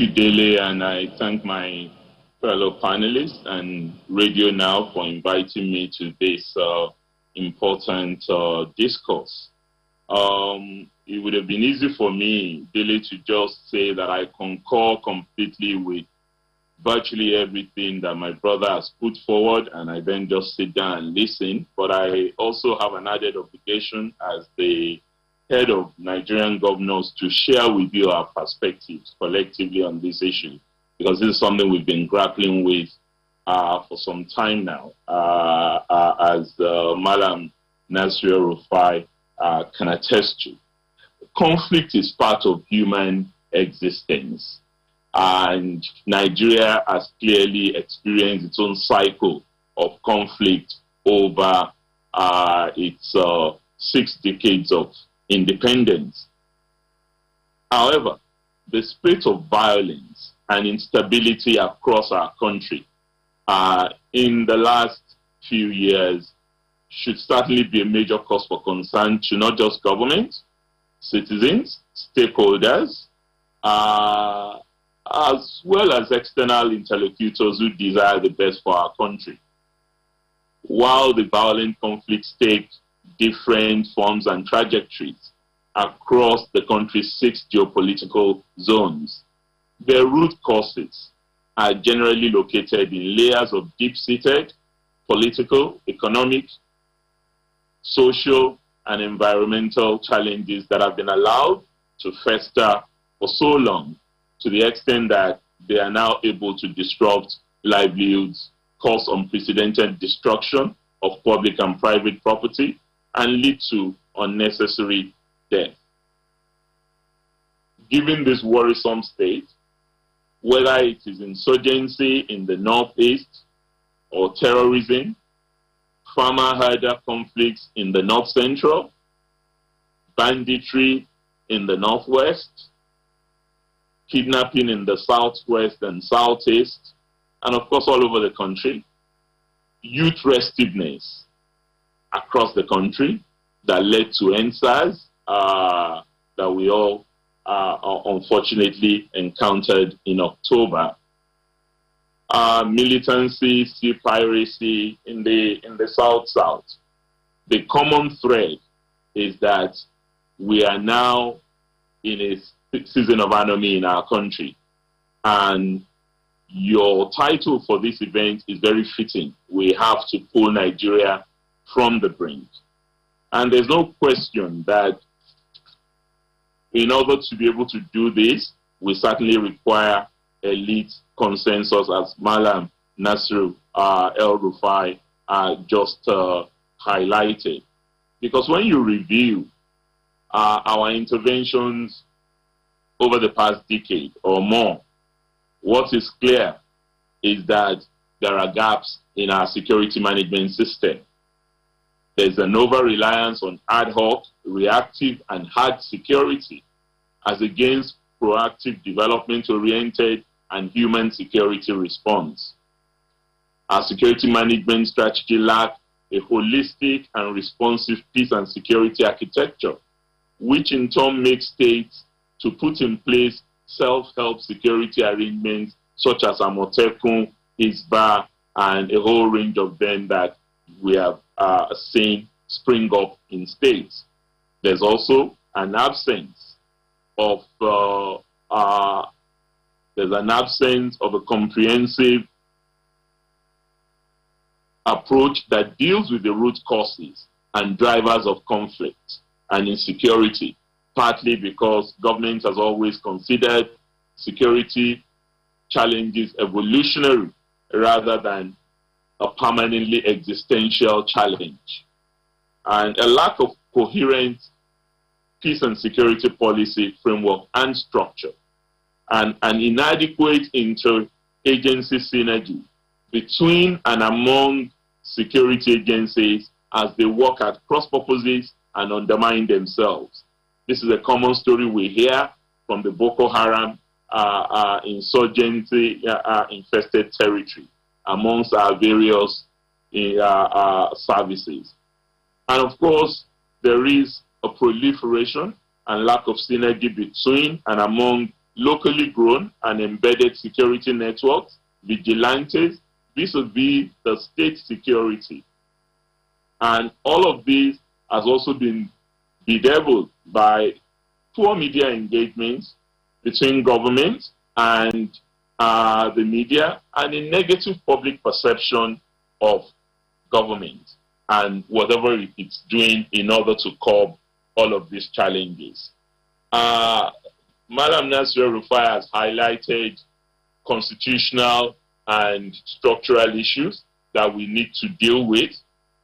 you, Dele, and I thank my fellow panelists and Radio Now for inviting me to this important discourse. It would have been easy for me, Dele, to just say that I concur completely with virtually everything that my brother has put forward, and I then just sit down and listen. But I also have an added obligation as the head of Nigerian governors to share with you our perspectives collectively on this issue, because this is something we've been grappling with for some time now, as Malam Nasir Rufai can attest to. Conflict is part of human existence, and Nigeria has clearly experienced its own cycle of conflict over its 6 decades of independence. However, the spate of violence and instability across our country in the last few years should certainly be a major cause for concern to not just government, citizens, stakeholders, as well as external interlocutors who desire the best for our country. While the violent conflicts take different forms and trajectories across the country's 6 geopolitical zones, their root causes are generally located in layers of deep-seated political, economic, social, and environmental challenges that have been allowed to fester for so long, to the extent that they are now able to disrupt livelihoods, cause unprecedented destruction of public and private property, and lead to unnecessary death. Given this worrisome state, whether it is insurgency in the northeast or terrorism, farmer-herder conflicts in the north central, banditry in the northwest, kidnapping in the southwest and southeast, and of course all over the country, youth restiveness across the country that led to EndSARS that we all unfortunately encountered in October. Militancy, sea piracy in the South-South. The common thread is that we are now in a season of anomie in our country. And your title for this event is very fitting. We have to pull Nigeria from the brink. And there's no question that in order to be able to do this, we certainly require elite consensus, as Malam Nasir El-Rufai just highlighted. Because when you review our interventions over the past decade or more, what is clear is that there are gaps in our security management system. There's an over-reliance on ad hoc, reactive, and hard security as against proactive, development-oriented, and human security response. Our security management strategy lacks a holistic and responsive peace and security architecture, which in turn makes states to put in place self-help security arrangements such as Amotekun, Hisbah, and a whole range of them that we have seen spring up in states. There's also an absence of a comprehensive approach that deals with the root causes and drivers of conflict and insecurity, partly because government has always considered security challenges evolutionary rather than a permanently existential challenge. And a lack of coherent peace and security policy framework and structure, and an inadequate inter-agency synergy between and among security agencies as they work at cross purposes and undermine themselves. This is a common story we hear from the Boko Haram insurgency infested territory amongst our various services. And of course, there is a proliferation and lack of synergy between and among locally grown and embedded security networks, vigilantes, vis-a-vis the state security. And all of this has also been bedeviled by poor media engagements between government and the media, and a negative public perception of government and whatever it's doing in order to curb all of these challenges. Madam Nasir El-Rufai has highlighted constitutional and structural issues that we need to deal with.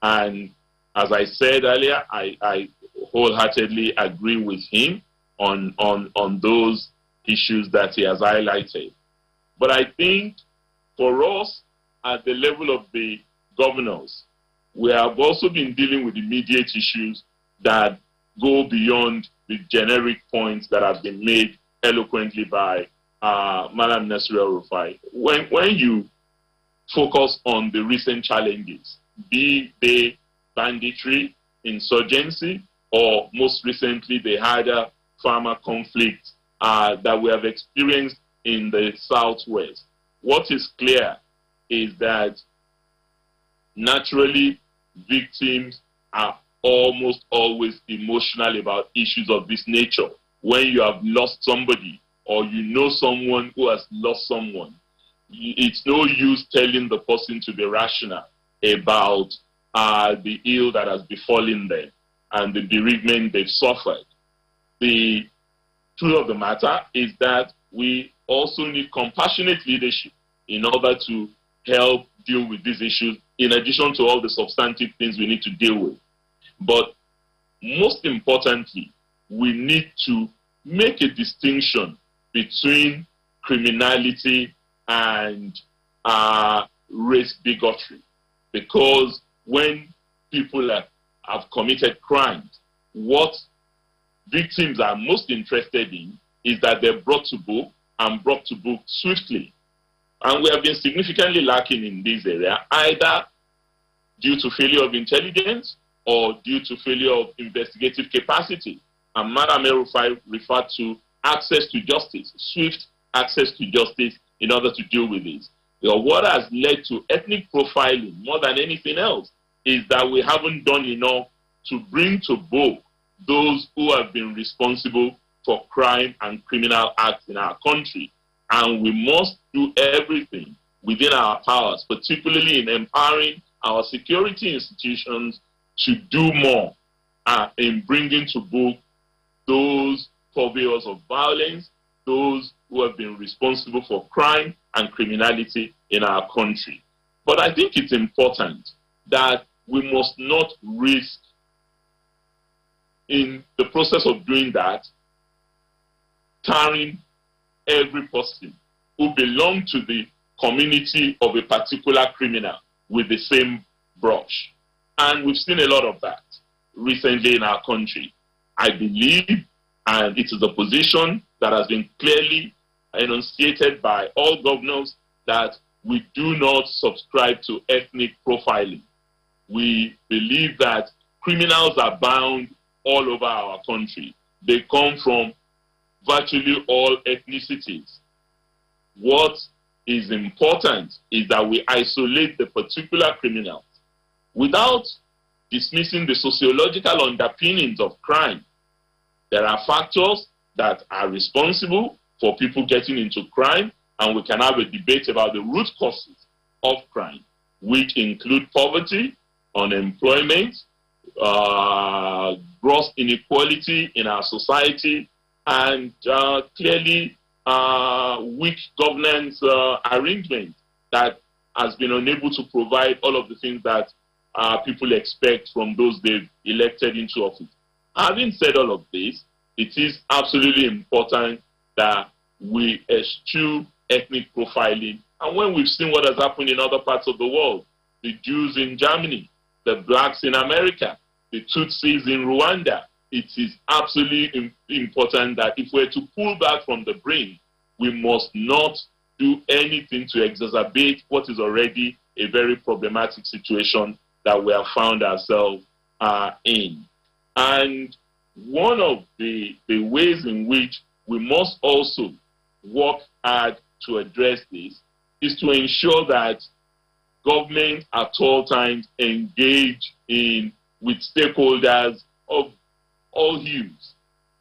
And as I said earlier, I wholeheartedly agree with him on those issues that he has highlighted. But I think for us, at the level of the governors, we have also been dealing with immediate issues that go beyond the generic points that have been made eloquently by Madam Nasir El-Rufai. When you focus on the recent challenges, be they banditry, insurgency, or most recently the harder farmer conflict that we have experienced in the Southwest, what is clear is that naturally victims are almost always emotional about issues of this nature. When you have lost somebody or you know someone who has lost someone, it's no use telling the person to be rational about the ill that has befallen them and the bereavement they've suffered. The truth of the matter is that we also need compassionate leadership in order to help deal with these issues, in addition to all the substantive things we need to deal with. But most importantly, we need to make a distinction between criminality and race bigotry. Because when people have committed crimes, what victims are most interested in is that they're brought to book and brought to book swiftly. And we have been significantly lacking in this area, either due to failure of intelligence or due to failure of investigative capacity. And Madam El-Rufai referred to access to justice, swift access to justice in order to deal with this. What has led to ethnic profiling more than anything else is that we haven't done enough to bring to book those who have been responsible for crime and criminal acts in our country. And we must do everything within our powers, particularly in empowering our security institutions to do more in bringing to book those purveyors of violence, those who have been responsible for crime and criminality in our country. But I think it's important that we must not risk, in the process of doing that, tarring every person who belongs to the community of a particular criminal with the same brush. And we've seen a lot of that recently in our country. I believe, and it is a position that has been clearly enunciated by all governors, that we do not subscribe to ethnic profiling. We believe that criminals are bound all over our country. They come from virtually all ethnicities. What is important is that we isolate the particular criminals without dismissing the sociological underpinnings of crime. There are factors that are responsible for people getting into crime, and we can have a debate about the root causes of crime, which include poverty, unemployment, gross inequality in our society, and clearly weak governance arrangement that has been unable to provide all of the things that people expect from those they've elected into office. Having said all of this, it is absolutely important that we eschew ethnic profiling. And when we've seen what has happened in other parts of the world, the Jews in Germany, the blacks in America, the Tutsis in Rwanda, it is absolutely important that if we're to pull back from the brink, we must not do anything to exacerbate what is already a very problematic situation that we have found ourselves in. And one of the ways in which we must also work hard to address this is to ensure that government at all times engage with stakeholders of all hues,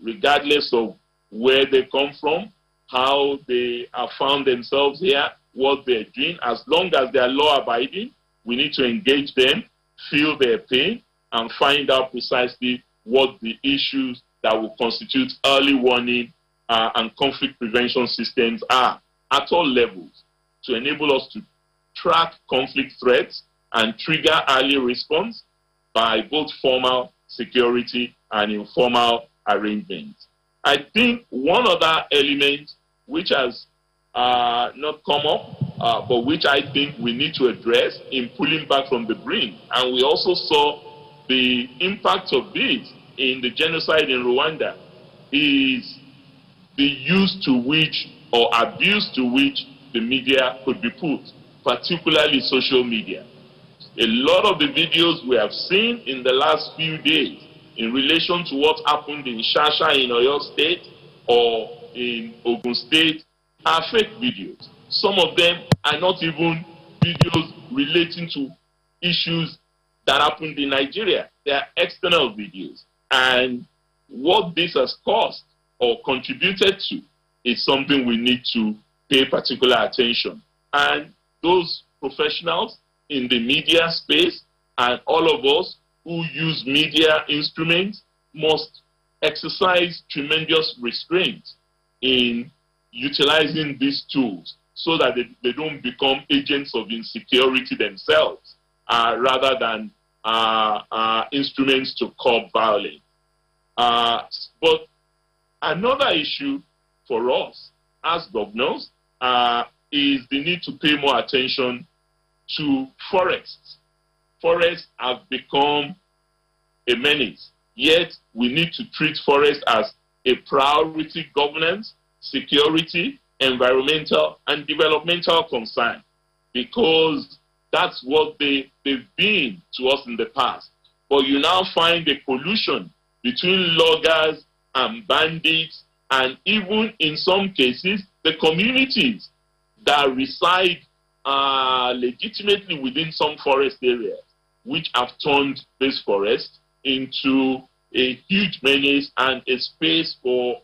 regardless of where they come from, how they have found themselves here, what they're doing. As long as they are law-abiding, we need to engage them, feel their pain, and find out precisely what the issues that will constitute early warning and conflict prevention systems are at all levels, to enable us to track conflict threats and trigger early response by both formal security and informal arrangements. I think one other element which has not come up, but which I think we need to address in pulling back from the brink, and we also saw the impact of this in the genocide in Rwanda, is the use to which or abuse to which the media could be put, particularly social media. A lot of the videos we have seen in the last few days in relation to what happened in Shasha in Oyo State or in Ogun State are fake videos. Some of them are not even videos relating to issues that happened in Nigeria. They are external videos. And what this has caused or contributed to is something we need to pay particular attention. And those professionals in the media space and all of us who use media instruments must exercise tremendous restraint in utilizing these tools so that they don't become agents of insecurity themselves, rather than instruments to curb violence. But another issue for us as governors is the need to pay more attention to forests. Forests have become a menace, yet we need to treat forests as a priority governance, security, environmental, and developmental concern, because that's what they've been to us in the past. But you now find a collusion between loggers and bandits, and even in some cases, the communities that reside legitimately within some forest areas, which have turned this forest into a huge menace and a space for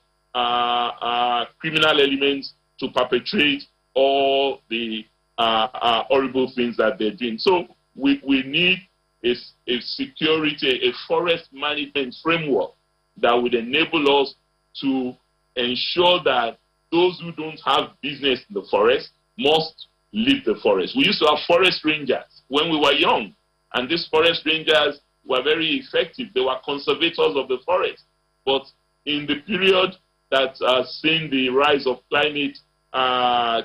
criminal elements to perpetrate all the horrible things that they're doing. So we need a security, a forest management framework that would enable us to ensure that those who don't have business in the forest must leave the forest. We used to have forest rangers when we were young, and these forest rangers were very effective. They were conservators of the forest. But in the period that has seen the rise of climate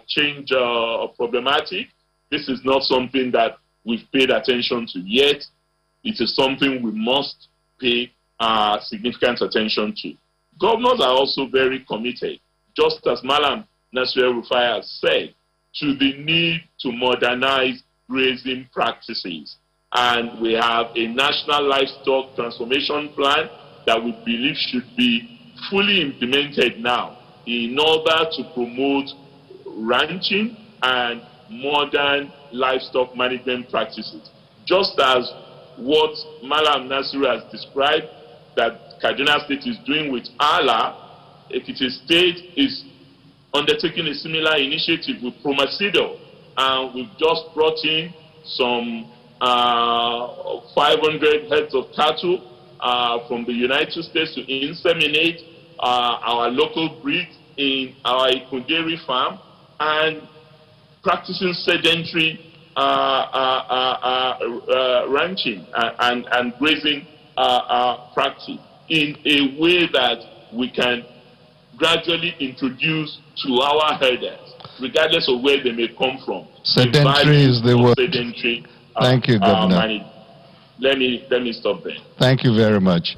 change problematic, this is not something that we've paid attention to yet. It is something we must pay significant attention to. Governors are also very committed, just as Malam Nasir El-Rufai has said, to the need to modernize grazing practices. And we have a national livestock transformation plan that we believe should be fully implemented now in order to promote ranching and modern livestock management practices. Just as what Malam Nasir has described that Kaduna State is doing with ALA, Ekiti State is undertaking a similar initiative with Promacedo, and we've just brought in some 500 heads of cattle from the United States to inseminate our local breeds in our Ikunderi farm, and practicing sedentary ranching and grazing practice in a way that we can gradually introduce to our herders, regardless of where they may come from. Sedentary is the word. Sedentary. Thank you, Governor. Let me stop there. Thank you very much.